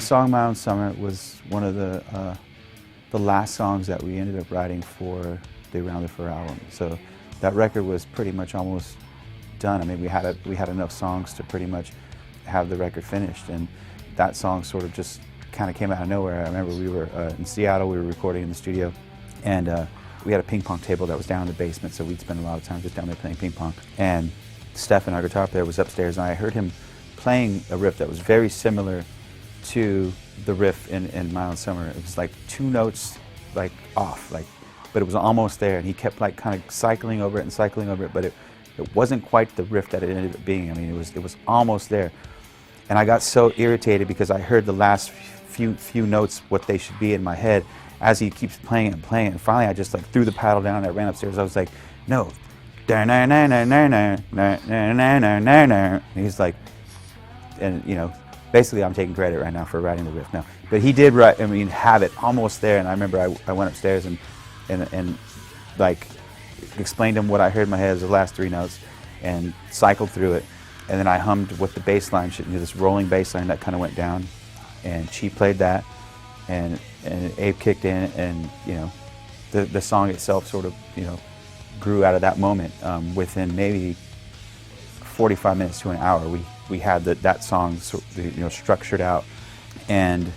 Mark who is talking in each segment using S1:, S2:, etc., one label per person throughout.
S1: song "My Own Summer" was one of the last songs that we ended up writing for the Around the Fur album. So that record was pretty much almost done. I mean, we had enough songs to pretty much have the record finished, and that song sort of just kind of came out of nowhere. I remember we were in Seattle, we were recording in the studio, and we had a ping pong table that was down in the basement, so we'd spend a lot of time just down there playing ping pong. And Stefan, our guitar player, was upstairs, and I heard him playing a riff that was very similar to the riff in My Own Summer. It was like 2 notes like off, but it was almost there, and he kept like kind of cycling over it, but it wasn't quite the riff that it ended up being. I mean, it was almost there. And I got so irritated because I heard the last few notes, what they should be in my head, as he keeps playing it and playing it. And finally I just like threw the paddle down and I ran upstairs. I was like, no. And he's like, and you know, basically I'm taking credit right now for writing the riff now. But he did write, I mean, have it almost there. And I remember I went upstairs and like explained to him what I heard in my head as the last 3 notes and cycled through it. And then I hummed what the bass line should, this rolling bass line that kind of went down. And she played that, and Abe kicked in, and you know, the song itself sort of, you know, grew out of that moment. Within maybe 45 minutes to an hour, we had that song you know, structured out, and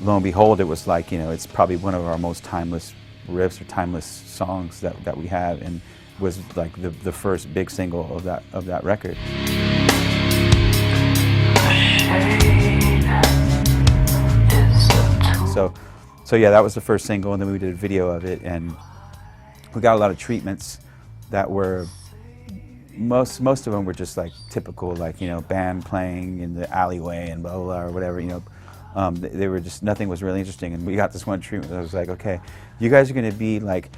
S1: lo and behold, it was like, you know, it's probably one of our most timeless riffs or timeless songs that we have, and was like the first big single of that record. So yeah, that was the first single, and then we did a video of it, and we got a lot of treatments that were, most of them were just like typical, like, you know, band playing in the alleyway and blah blah, blah or whatever, you know. They were just, nothing was really interesting, and we got this one treatment that was like, okay, you guys are going to be like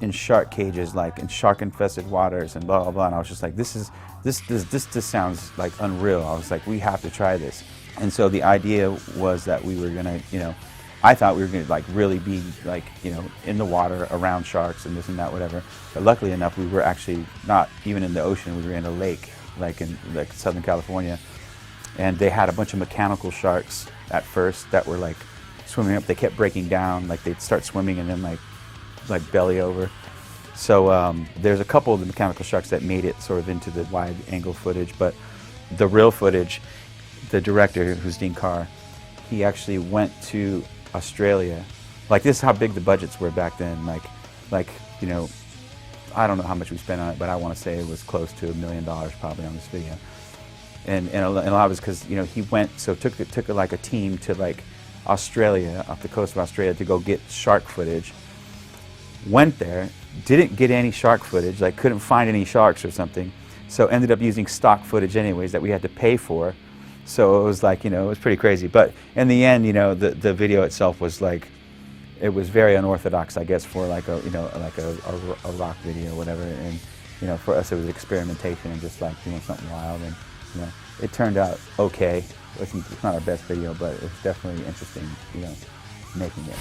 S1: in shark cages, like in shark-infested waters and blah blah blah. And I was just like, this sounds like unreal. I was like, we have to try this. And so the idea was that we were gonna, you know, I thought we were gonna like really be like, you know, in the water around sharks and this and that, whatever. But luckily enough, we were actually not even in the ocean. We were in a lake, like in like Southern California, and they had a bunch of mechanical sharks at first that were like swimming up. They kept breaking down, like they'd start swimming and then like belly over. So there's a couple of the mechanical sharks that made it sort of into the wide angle footage, but the real footage, the director, who's Dean Carr, he actually went to Australia. Like, this is how big the budgets were back then. Like you know, I don't know how much we spent on it, but I want to say it was close to $1 million probably on this video. And a lot of it was because, you know, he went, so took like a team to like Australia, off the coast of Australia, to go get shark footage. Went there, didn't get any shark footage, like couldn't find any sharks or something, so ended up using stock footage anyways that we had to pay for. So it was like, you know, it was pretty crazy. But in the end, you know, the video itself was like, it was very unorthodox, I guess, for like a, you know, like a rock video or whatever. And you know, for us it was experimentation and just like doing something wild. And you know, it turned out okay. It's not our best video, but it's definitely interesting, you know, making it.